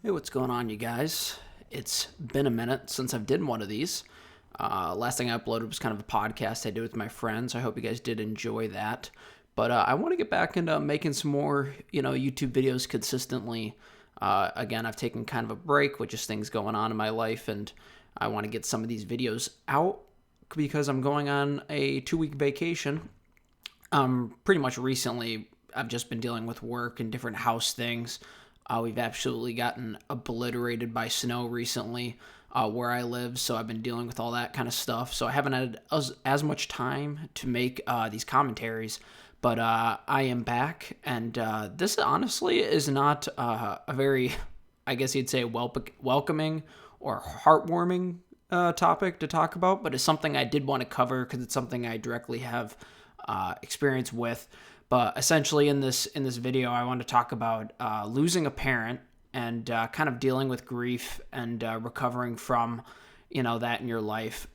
Hey, what's going on, you guys? It's been a minute since I've did one of these. Last thing I uploaded was kind of a podcast I did with my friends. I hope you guys did enjoy that. But I want to get back into making some more, YouTube videos consistently. Again, I've taken kind of a break with just things going on in my life, and I want to get some of these videos out because I'm going on a 2-week vacation. Pretty much recently, I've just been dealing with work and different house things. We've absolutely gotten obliterated by snow recently where I live, so I've been dealing with all that kind of stuff. So I haven't had as much time to make these commentaries, but I am back, and this honestly is not a very, I guess you'd say, welcoming or heartwarming topic to talk about, but it's something I did want to cover because it's something I directly have experience with. But essentially, in this video, I want to talk about losing a parent and kind of dealing with grief and recovering from that in your life.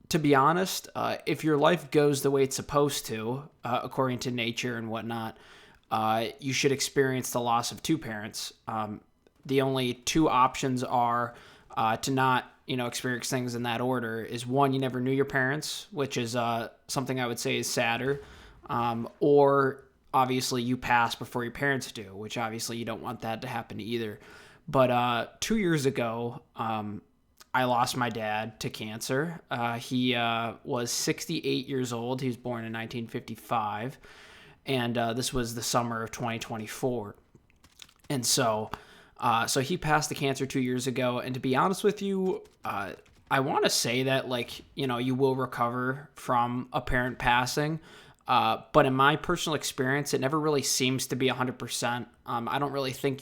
To be honest, if your life goes the way it's supposed to, according to nature and whatnot, you should experience the loss of two parents. The only two options are to not experience things in that order. Is one, you never knew your parents, which is something I would say is sadder. Or obviously you pass before your parents do, which obviously you don't want that to happen either. But 2 years ago, I lost my dad to cancer. He was 68 years old. He was born in 1955, and this was the summer of 2024. And so he passed the cancer 2 years ago. And to be honest with you, I want to say that you will recover from a parent passing. But in my personal experience, it never really seems to be 100%. I don't really think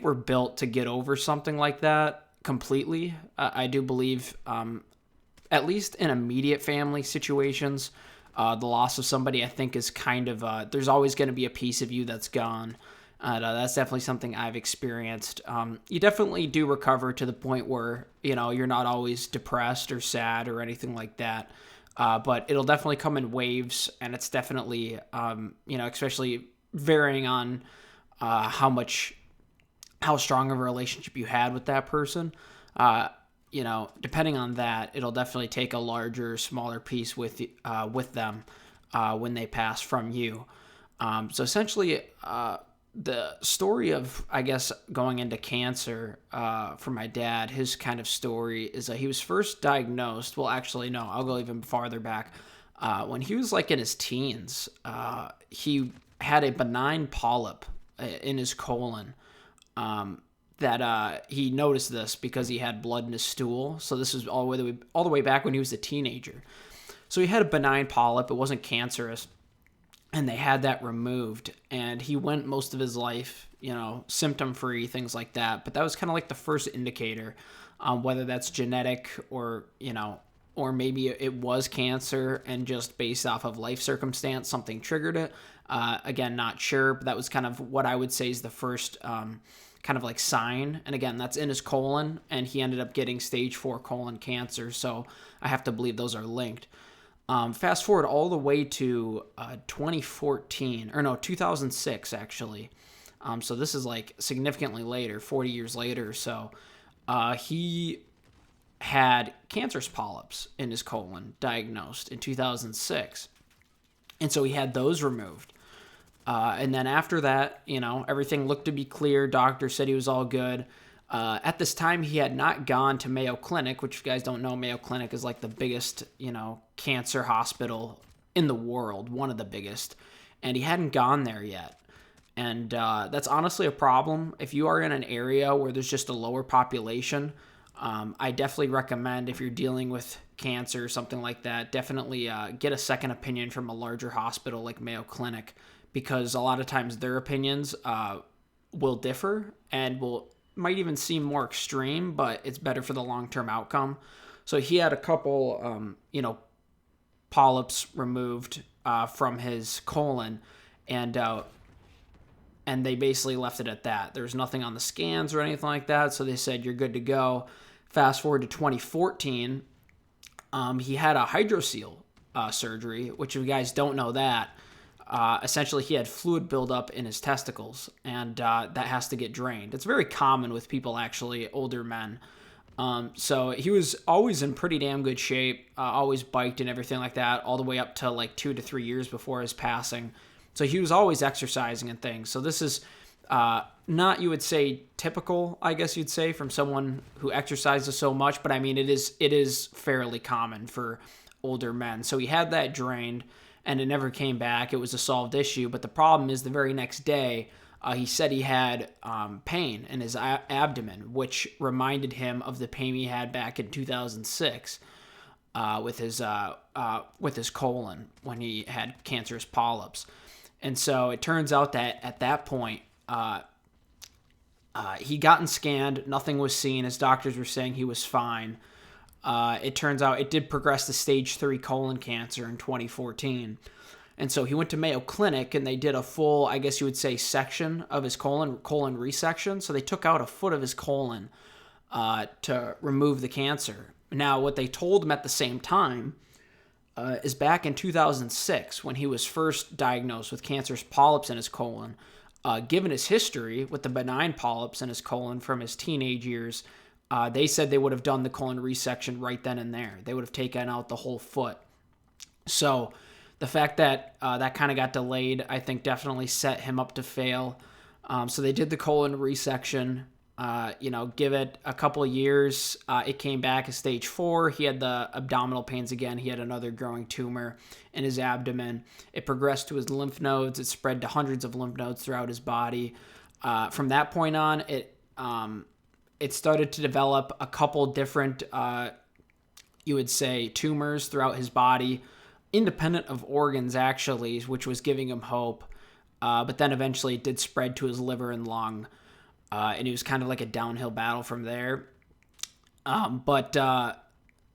we're built to get over something like that completely. I do believe, at least in immediate family situations, the loss of somebody, I think, is kind of, there's always going to be a piece of you that's gone. That's definitely something I've experienced. You definitely do recover to the point where, you're not always depressed or sad or anything like that. But it'll definitely come in waves, and it's definitely, especially varying on how strong of a relationship you had with that person. Depending on that, it'll definitely take a larger, smaller piece with them when they pass from you. So essentially, the story of, I guess, going into cancer for my dad, his kind of story is that he was first diagnosed. Well, actually, no, I'll go even farther back. When he was in his teens, he had a benign polyp in his colon. That he noticed this because he had blood in his stool. So this is all the way back when he was a teenager. So he had a benign polyp. It wasn't cancerous. And they had that removed, and he went most of his life, symptom-free, things like that. But that was kind of like the first indicator, whether that's genetic or maybe it was cancer, and just based off of life circumstance, something triggered it. Again, not sure, but that was kind of what I would say is the first kind of like sign. And again, that's in his colon, and he ended up getting stage 4 colon cancer. So I have to believe those are linked. Fast forward all the way to 2006, actually. So this is significantly later, 40 years later or so. He had cancerous polyps in his colon diagnosed in 2006. And so he had those removed. And then after that, everything looked to be clear. Doctor said he was all good. At this time, he had not gone to Mayo Clinic, which, if you guys don't know, Mayo Clinic is the biggest, cancer hospital in the world, one of the biggest, and he hadn't gone there yet. And that's honestly a problem. If you are in an area where there's just a lower population, I definitely recommend, if you're dealing with cancer or something like that, definitely get a second opinion from a larger hospital like Mayo Clinic, because a lot of times their opinions will differ and might even seem more extreme, but it's better for the long-term outcome. So he had a couple, polyps removed from his colon, and they basically left it at that. There's nothing on the scans or anything like that, so they said, you're good to go. Fast forward to 2014, he had a hydrocele surgery, which if you guys don't know that, essentially he had fluid buildup in his testicles, and that has to get drained. It's very common with people, actually, older men. So he was always in pretty damn good shape, always biked and everything like that, all the way up to like 2 to 3 years before his passing. So he was always exercising and things. So this is not, you would say, typical, I guess you'd say, from someone who exercises so much, but I mean, it is fairly common for older men. So he had that drained, and it never came back. It was a solved issue. But the problem is the very next day, he said he had pain in his abdomen, which reminded him of the pain he had back in 2006 with his colon when he had cancerous polyps. And so it turns out that at that point, he gotten scanned. Nothing was seen. His doctors were saying he was fine. It turns out it did progress to stage 3 colon cancer in 2014. And so he went to Mayo Clinic, and they did a full, I guess you would say, section of his colon resection. So they took out a foot of his colon to remove the cancer. Now, what they told him at the same time is back in 2006, when he was first diagnosed with cancerous polyps in his colon, given his history with the benign polyps in his colon from his teenage years, they said they would have done the colon resection right then and there. They would have taken out the whole foot. So the fact that that kind of got delayed, I think, definitely set him up to fail. So they did the colon resection. Give it a couple of years. It came back as stage 4. He had the abdominal pains again. He had another growing tumor in his abdomen. It progressed to his lymph nodes. It spread to hundreds of lymph nodes throughout his body. From that point on, it started to develop a couple different, you would say, tumors throughout his body, independent of organs, actually, which was giving him hope. But then eventually it did spread to his liver and lung. And it was kind of like a downhill battle from there. And that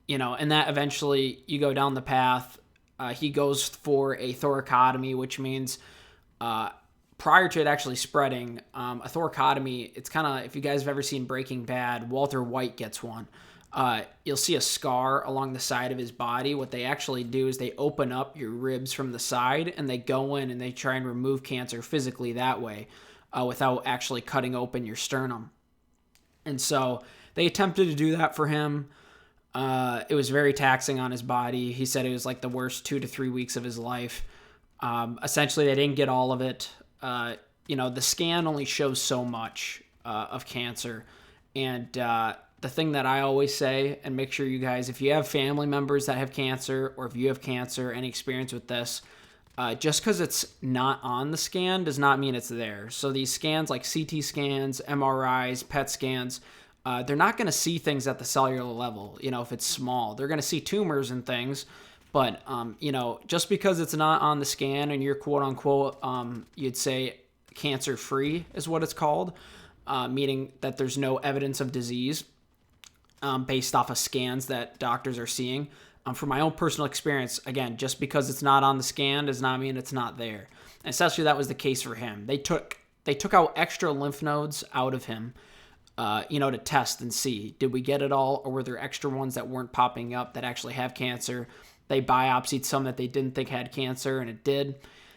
eventually you go down the path. He goes for a thoracotomy, which means prior to it actually spreading, a thoracotomy, it's kind of, if you guys have ever seen Breaking Bad, Walter White gets one. You'll see a scar along the side of his body. What they actually do is they open up your ribs from the side, and they go in and they try and remove cancer physically that way. Without actually cutting open your sternum. And so they attempted to do that for him. It was very taxing on his body. He said it was like the worst 2 to 3 weeks of his life. Essentially, they didn't get all of it. The scan only shows so much of cancer. And the thing that I always say, and make sure you guys, if you have family members that have cancer, or if you have cancer, any experience with this, just because it's not on the scan does not mean it's there. So these scans like CT scans, MRIs, PET scans, they're not going to see things at the cellular level, if it's small. They're going to see tumors and things, but, just because it's not on the scan and you're quote unquote, you'd say cancer-free is what it's called, meaning that there's no evidence of disease based off of scans that doctors are seeing. From my own personal experience, again, just because it's not on the scan does not mean it's not there. And essentially, that was the case for him. They took out extra lymph nodes out of him, to test and see, did we get it all, or were there extra ones that weren't popping up that actually have cancer? They biopsied some that they didn't think had cancer, and it did.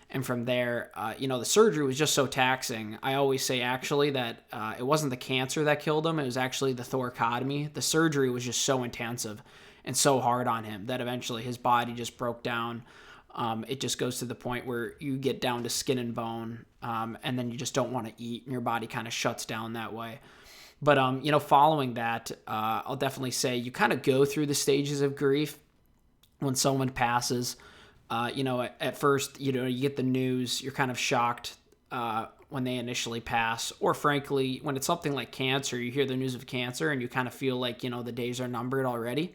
And from there, the surgery was just so taxing. I always say, actually, that it wasn't the cancer that killed him. It was actually the thoracotomy. The surgery was just so intensive and so hard on him that eventually his body just broke down. It just goes to the point where you get down to skin and bone, and then you just don't want to eat, and your body kind of shuts down that way. But, following that, I'll definitely say you kind of go through the stages of grief when someone passes. At first, you get the news, you're kind of shocked when they initially pass. Or frankly, when it's something like cancer, you hear the news of cancer and you kind of feel like, the days are numbered already.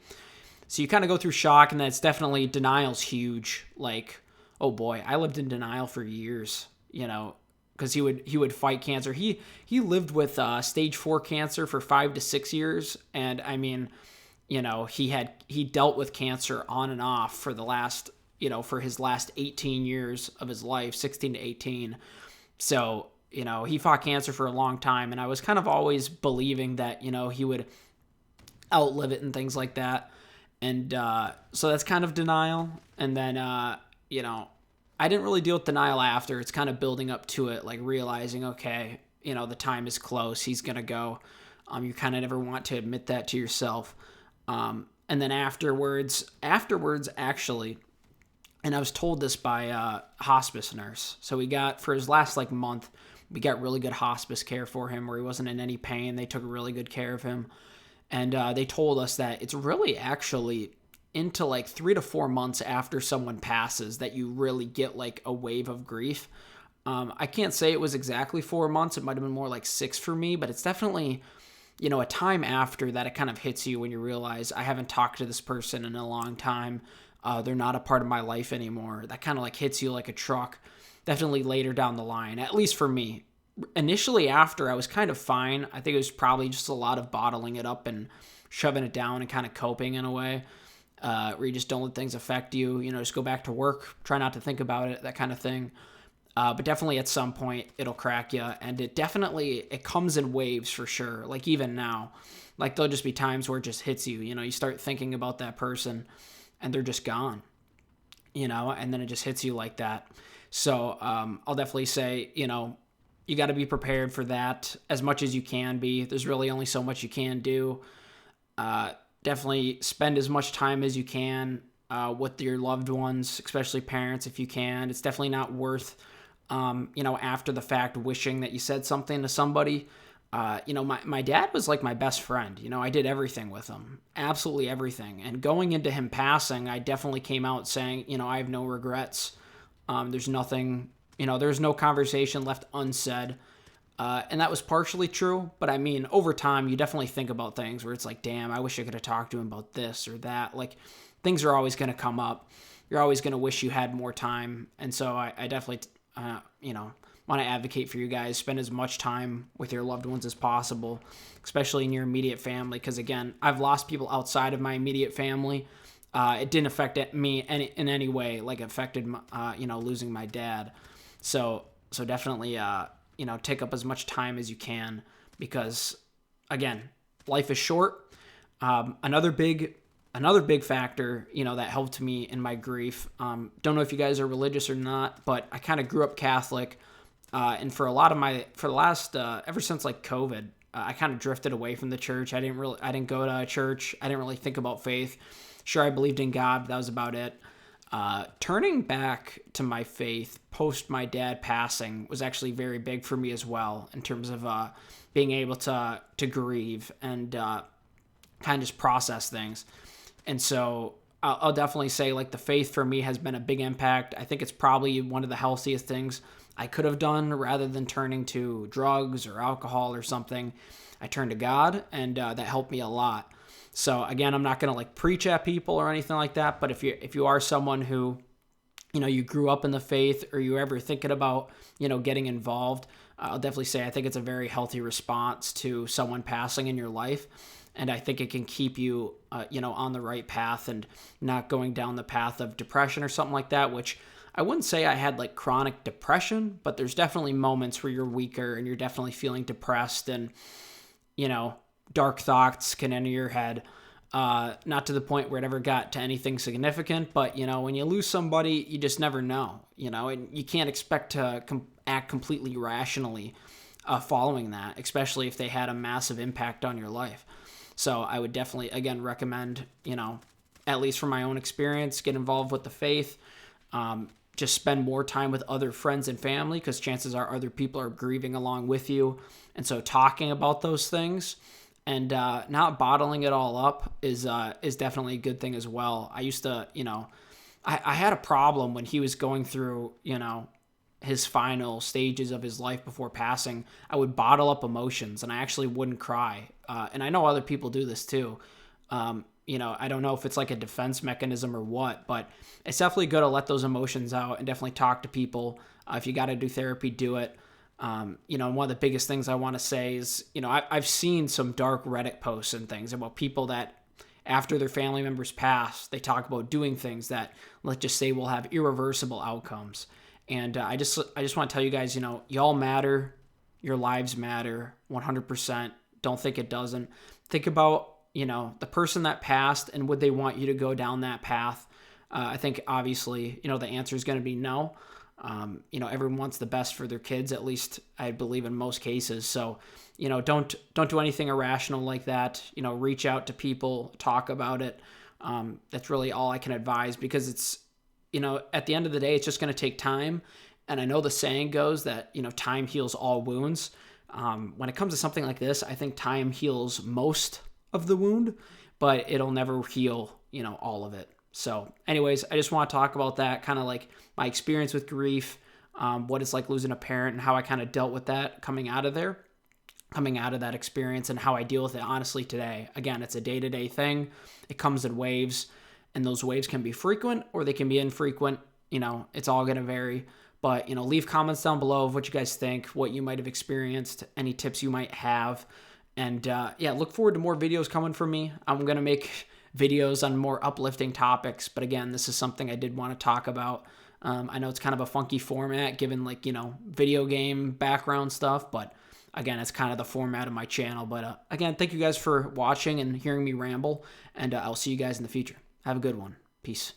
So you kind of go through shock, and then it's definitely, denial's huge. Like, oh boy, I lived in denial for years, because he would fight cancer. He lived with stage 4 cancer for 5 to 6 years. And I mean, he dealt with cancer on and off for the last, for his last 18 years of his life, 16 to 18. So, he fought cancer for a long time. And I was kind of always believing that, he would outlive it and things like that. And so that's kind of denial. And then, I I didn't really deal with denial after. It's kind of building up to it, like realizing, okay, the time is close. He's going to go. You kind of never want to admit that to yourself. And then afterwards, actually, and I was told this by a hospice nurse. So for his last month, we got really good hospice care for him where he wasn't in any pain. They took really good care of him. And they told us that it's really actually into 3 to 4 months after someone passes that you really get a wave of grief. I can't say it was exactly 4 months. It might have been more 6 for me, but it's definitely, a time after that it kind of hits you when you realize I haven't talked to this person in a long time. They're not a part of my life anymore. That kind of hits you like a truck. Definitely later down the line, at least for me. Initially after, I was kind of fine. I think it was probably just a lot of bottling it up and shoving it down and kind of coping in a way, where you just don't let things affect you. Just go back to work, try not to think about it, that kind of thing. But definitely at some point it'll crack you, and it comes in waves for sure. Even now, there'll just be times where it just hits you. You start thinking about that person, and they're just gone. And then it just hits you like that. So I'll definitely say, you got to be prepared for that as much as you can be. There's really only so much you can do. Definitely spend as much time as you can with your loved ones, especially parents if you can. It's definitely not worth, after the fact wishing that you said something to somebody. My dad was my best friend. I did everything with him, absolutely everything. And going into him passing, I definitely came out saying, I have no regrets. There's nothing, there's no conversation left unsaid. And that was partially true. But I mean, over time, you definitely think about things where it's damn, I wish I could have talked to him about this or that. Things are always going to come up. You're always going to wish you had more time. And so I definitely, want to advocate for you guys. Spend as much time with your loved ones as possible, especially in your immediate family. Because again, I've lost people outside of my immediate family. It didn't affect me in any way, like it affected, losing my dad. So definitely, take up as much time as you can because, again, life is short. Another big factor, that helped me in my grief. Don't know if you guys are religious or not, but I kind of grew up Catholic. And for the last, ever since COVID, I kind of drifted away from the church. I didn't go to church. I didn't really think about faith. Sure, I believed in God, but that was about it. Turning back to my faith post my dad passing was actually very big for me as well in terms of being able to grieve and kind of just process things. And so I'll definitely say the faith for me has been a big impact. I think it's probably one of the healthiest things I could have done rather than turning to drugs or alcohol or something. I turned to God, and that helped me a lot. So again, I'm not going to preach at people or anything like that, but if you are someone who, you grew up in the faith or you ever thinking about, getting involved, I'll definitely say I think it's a very healthy response to someone passing in your life. And I think it can keep you, on the right path and not going down the path of depression or something like that, which I wouldn't say I had chronic depression, but there's definitely moments where you're weaker and you're definitely feeling depressed and, dark thoughts can enter your head. Not to the point where it ever got to anything significant, but, when you lose somebody, you just never know, and you can't expect to act completely rationally following that, especially if they had a massive impact on your life. So I would definitely, again, recommend, at least from my own experience, get involved with the faith. Just spend more time with other friends and family because chances are other people are grieving along with you. And so talking about those things and not bottling it all up is definitely a good thing as well. I used to, I had a problem when he was going through, his final stages of his life before passing. I would bottle up emotions and I actually wouldn't cry. And I know other people do this too. I don't know if it's a defense mechanism or what, but it's definitely good to let those emotions out and definitely talk to people. If you got to do therapy, do it. And one of the biggest things I want to say is, I've seen some dark Reddit posts and things about people that after their family members pass, they talk about doing things that, let's just say, will have irreversible outcomes. And I just want to tell you guys, y'all matter. Your lives matter 100%. Don't think it doesn't. Think about, the person that passed and would they want you to go down that path? I think obviously, the answer is going to be no. Everyone wants the best for their kids, at least I believe in most cases. So, don't do anything irrational like that. Reach out to people, talk about it. That's really all I can advise, because it's, at the end of the day, it's just going to take time. And I know the saying goes that, time heals all wounds. When it comes to something like this, I think time heals most of the wound, but it'll never heal, all of it. So anyways, I just want to talk about that, kind of like my experience with grief, what it's like losing a parent, and how I kind of dealt with that coming out of that experience, and how I deal with it honestly today. Again, it's a day-to-day thing. It comes in waves, and those waves can be frequent or they can be infrequent. It's all going to vary. But, leave comments down below of what you guys think, what you might have experienced, any tips you might have. And look forward to more videos coming from me. I'm going to make videos on more uplifting topics. But again, this is something I did want to talk about. I know it's kind of a funky format given video game background stuff. But again, it's kind of the format of my channel. But again, thank you guys for watching and hearing me ramble. And I'll see you guys in the future. Have a good one. Peace.